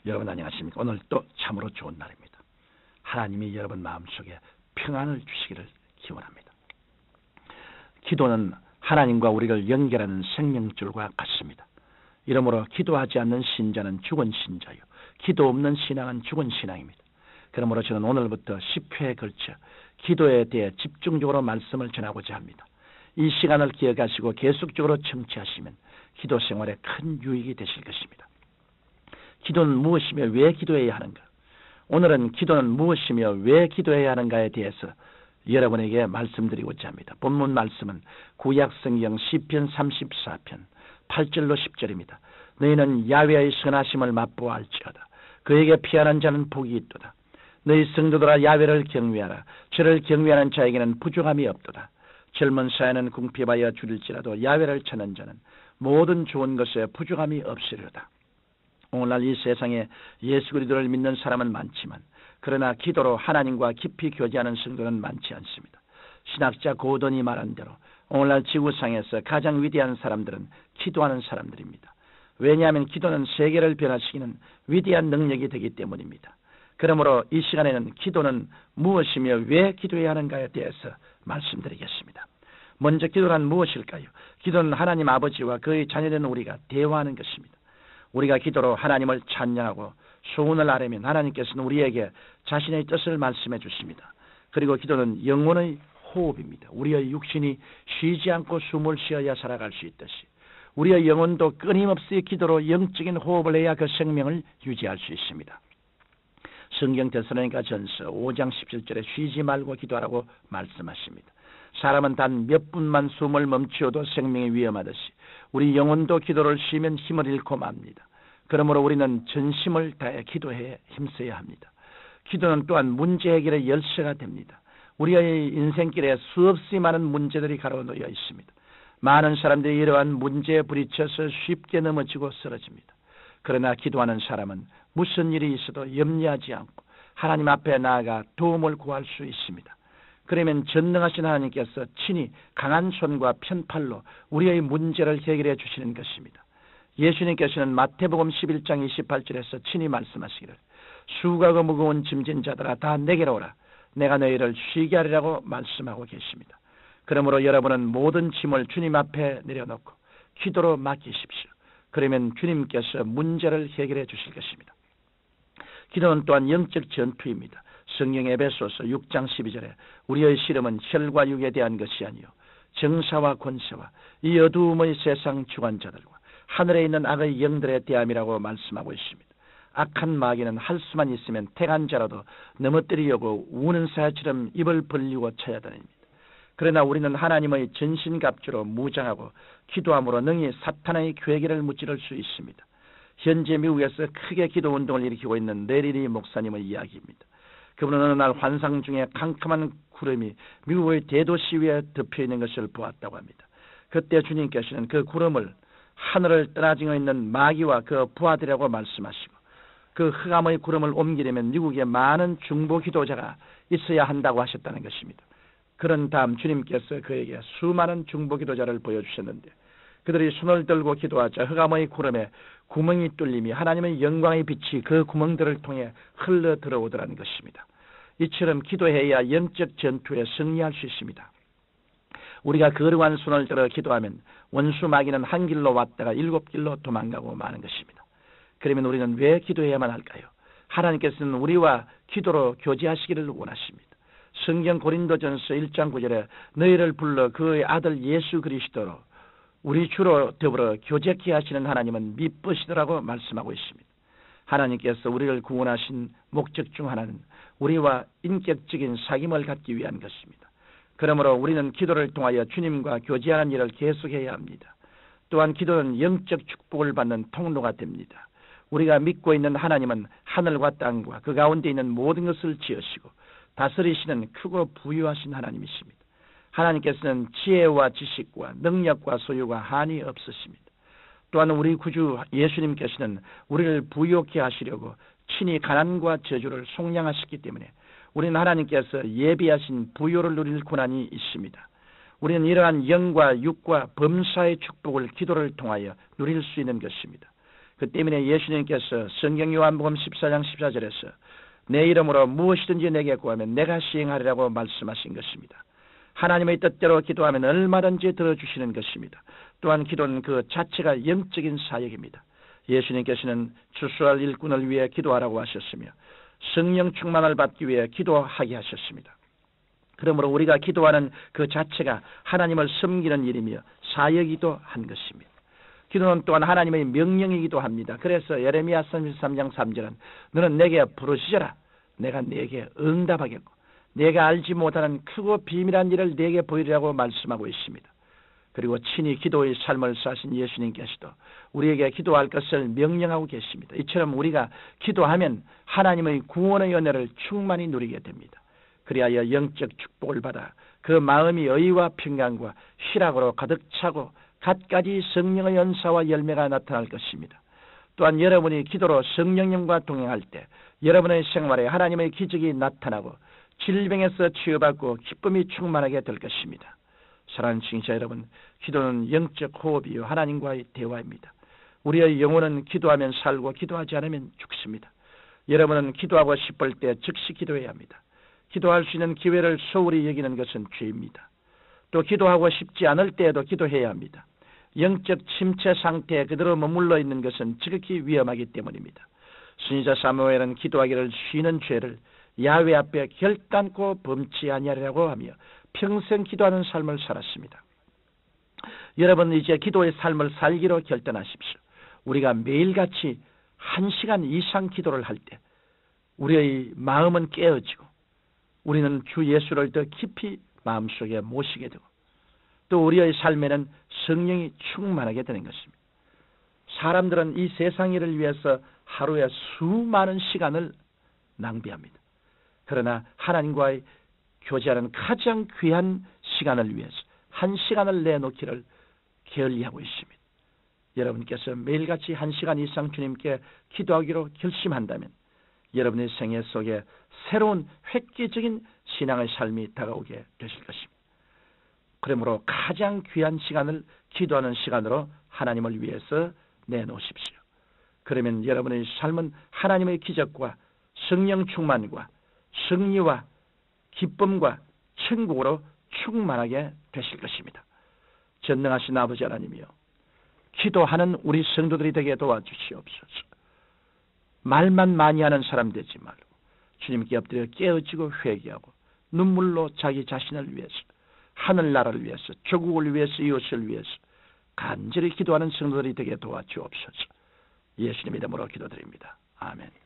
여러분 안녕하십니까? 오늘 또 참으로 좋은 날입니다. 하나님이 여러분 마음속에 평안을 주시기를 기원합니다. 기도는 하나님과 우리를 연결하는 생명줄과 같습니다. 이러므로 기도하지 않는 신자는 죽은 신자요, 기도 없는 신앙은 죽은 신앙입니다. 그러므로 저는 오늘부터 10회에 걸쳐 기도에 대해 집중적으로 말씀을 전하고자 합니다. 이 시간을 기억하시고 계속적으로 청취하시면 기도 생활에 큰 유익이 되실 것입니다. 기도는 무엇이며 왜 기도해야 하는가? 오늘은 기도는 무엇이며 왜 기도해야 하는가에 대해서 여러분에게 말씀드리고자 합니다. 본문 말씀은 구약성경 시편 34편 8절로 10절입니다. 너희는 야훼의 선하심을 맛보아할지어다. 그에게 피하는 자는 복이 있도다. 너희 성도들아 야훼를 경외하라. 저를 경외하는 자에게는 부족함이 없도다. 젊은 사회는 궁핍하여 줄일지라도 야훼를 찾는 자는 모든 좋은 것에 부족함이 없으리로다. 오늘날 이 세상에 예수 그리스도를 믿는 사람은 많지만 그러나 기도로 하나님과 깊이 교제하는 성도는 많지 않습니다. 신학자 고던이 말한 대로 오늘날 지구상에서 가장 위대한 사람들은 기도하는 사람들입니다. 왜냐하면 기도는 세계를 변화시키는 위대한 능력이 되기 때문입니다. 그러므로 이 시간에는 기도는 무엇이며 왜 기도해야 하는가에 대해서 말씀드리겠습니다. 먼저 기도란 무엇일까요? 기도는 하나님 아버지와 그의 자녀된 우리가 대화하는 것입니다. 우리가 기도로 하나님을 찬양하고 소원을 아뢰면 하나님께서는 우리에게 자신의 뜻을 말씀해 주십니다. 그리고 기도는 영혼의 호흡입니다. 우리의 육신이 쉬지 않고 숨을 쉬어야 살아갈 수 있듯이 우리의 영혼도 끊임없이 기도로 영적인 호흡을 해야 그 생명을 유지할 수 있습니다. 성경 데살로니가전서 5장 17절에 쉬지 말고 기도하라고 말씀하십니다. 사람은 단 몇 분만 숨을 멈추어도 생명이 위험하듯이 우리 영혼도 기도를 쉬면 힘을 잃고 맙니다. 그러므로 우리는 전심을 다해 기도해 힘써야 합니다. 기도는 또한 문제 해결의 열쇠가 됩니다. 우리의 인생길에 수없이 많은 문제들이 가로놓여 있습니다. 많은 사람들이 이러한 문제에 부딪혀서 쉽게 넘어지고 쓰러집니다. 그러나 기도하는 사람은 무슨 일이 있어도 염려하지 않고 하나님 앞에 나아가 도움을 구할 수 있습니다. 그러면 전능하신 하나님께서 친히 강한 손과 편팔로 우리의 문제를 해결해 주시는 것입니다. 예수님께서는 마태복음 11장 28절에서 친히 말씀하시기를 수고하고 무거운 짐진 자들아 다 내게로 오라. 내가 너희를 쉬게 하리라고 말씀하고 계십니다. 그러므로 여러분은 모든 짐을 주님 앞에 내려놓고 기도로 맡기십시오. 그러면 주님께서 문제를 해결해 주실 것입니다. 기도는 또한 영적 전투입니다. 성경 에베소서 6장 12절에 우리의 씨름은 혈과 육에 대한 것이 아니요 정사와 권세와 이 어두움의 세상 주관자들과 하늘에 있는 악의 영들에 대함이라고 말씀하고 있습니다. 악한 마귀는 할 수만 있으면 택한 자라도 넘어뜨리려고 우는 사처럼 입을 벌리고 찾아다닙니다. 그러나 우리는 하나님의 전신갑주로 무장하고 기도함으로 능히 사탄의 괴계를 무찌를 수 있습니다. 현재 미국에서 크게 기도 운동을 일으키고 있는 내리리 목사님의 이야기입니다. 그분은 어느 날 환상 중에 캄캄한 구름이 미국의 대도시 위에 덮여있는 것을 보았다고 합니다. 그때 주님께서는 그 구름을 하늘을 떠나지고 있는 마귀와 그 부하들이라고 말씀하시고 그 흑암의 구름을 옮기려면 미국에 많은 중보 기도자가 있어야 한다고 하셨다는 것입니다. 그런 다음 주님께서 그에게 수많은 중보 기도자를 보여주셨는데 그들이 손을 들고 기도하자 흑암의 구름에 구멍이 뚫림이 하나님의 영광의 빛이 그 구멍들을 통해 흘러 들어오더라는 것입니다. 이처럼 기도해야 영적 전투에 승리할 수 있습니다. 우리가 거룩한 손을 들어 기도하면 원수 마귀는 한 길로 왔다가 7길로 도망가고 마는 것입니다. 그러면 우리는 왜 기도해야만 할까요? 하나님께서는 우리와 기도로 교제하시기를 원하십니다. 성경 고린도전서 1장 9절에 너희를 불러 그의 아들 예수 그리스도로 우리 주로 더불어 교제케 하시는 하나님은 미쁘시더라고 말씀하고 있습니다. 하나님께서 우리를 구원하신 목적 중 하나는 우리와 인격적인 사귐을 갖기 위한 것입니다. 그러므로 우리는 기도를 통하여 주님과 교제하는 일을 계속해야 합니다. 또한 기도는 영적 축복을 받는 통로가 됩니다. 우리가 믿고 있는 하나님은 하늘과 땅과 그 가운데 있는 모든 것을 지으시고 다스리시는 크고 부유하신 하나님이십니다. 하나님께서는 지혜와 지식과 능력과 소유가 한이 없으십니다. 또한 우리 구주 예수님께서는 우리를 부유케 하시려고 친히 가난과 저주를 속량하셨기 때문에 우리는 하나님께서 예비하신 부요를 누릴 고난이 있습니다. 우리는 이러한 영과 육과 범사의 축복을 기도를 통하여 누릴 수 있는 것입니다. 그 때문에 예수님께서 성경 요한복음 14장 14절에서 내 이름으로 무엇이든지 내게 구하면 내가 시행하리라고 말씀하신 것입니다. 하나님의 뜻대로 기도하면 얼마든지 들어주시는 것입니다. 또한 기도는 그 자체가 영적인 사역입니다. 예수님께서는 주수할 일꾼을 위해 기도하라고 하셨으며 성령 충만을 받기 위해 기도하게 하셨습니다. 그러므로 우리가 기도하는 그 자체가 하나님을 섬기는 일이며 사역이기도 한 것입니다. 기도는 또한 하나님의 명령이기도 합니다. 그래서 예레미야 33장 3절은 너는 내게 부르짖어라 내가 네게 응답하겠고 내가 알지 못하는 크고 비밀한 일을 네게 보이리라고 말씀하고 있습니다. 그리고 친히 기도의 삶을 사신 예수님께서도 우리에게 기도할 것을 명령하고 계십니다. 이처럼 우리가 기도하면 하나님의 구원의 은혜를 충만히 누리게 됩니다. 그리하여 영적 축복을 받아 그 마음이 의와 평강과 희락으로 가득 차고 갖가지 성령의 은사와 열매가 나타날 것입니다. 또한 여러분이 기도로 성령님과 동행할 때 여러분의 생활에 하나님의 기적이 나타나고 질병에서 치유받고 기쁨이 충만하게 될 것입니다. 사랑하는 청취자 여러분, 기도는 영적 호흡이요 하나님과의 대화입니다. 우리의 영혼은 기도하면 살고 기도하지 않으면 죽습니다. 여러분은 기도하고 싶을 때 즉시 기도해야 합니다. 기도할 수 있는 기회를 소홀히 여기는 것은 죄입니다. 또 기도하고 싶지 않을 때에도 기도해야 합니다. 영적 침체 상태에 그대로 머물러 있는 것은 지극히 위험하기 때문입니다. 선지자 사무엘은 기도하기를 쉬는 죄를 야훼 앞에 결단코 범치 아니하리라고 하며 평생 기도하는 삶을 살았습니다. 여러분 이제 기도의 삶을 살기로 결단하십시오. 우리가 매일같이 1시간 이상 기도를 할 때 우리의 마음은 깨어지고 우리는 주 예수를 더 깊이 마음속에 모시게 되고 또 우리의 삶에는 성령이 충만하게 되는 것입니다. 사람들은 이 세상 일을 위해서 하루에 수많은 시간을 낭비합니다. 그러나 하나님과의 교제하는 가장 귀한 시간을 위해서 1시간을 내놓기를 결의하고 있습니다. 여러분께서 매일같이 1시간 이상 주님께 기도하기로 결심한다면 여러분의 생애 속에 새로운 획기적인 신앙의 삶이 다가오게 되실 것입니다. 그러므로 가장 귀한 시간을 기도하는 시간으로 하나님을 위해서 내놓으십시오. 그러면 여러분의 삶은 하나님의 기적과 성령 충만과 승리와 기쁨과 천국으로 충만하게 되실 것입니다. 전능하신 아버지 하나님이여, 기도하는 우리 성도들이 되게 도와주시옵소서. 말만 많이 하는 사람 되지 말고 주님께 엎드려 깨어지고 회개하고 눈물로 자기 자신을 위해서, 하늘나라를 위해서, 조국을 위해서, 이웃을 위해서 간절히 기도하는 성도들이 되게 도와주옵소서. 예수님의 이름으로 기도드립니다. 아멘.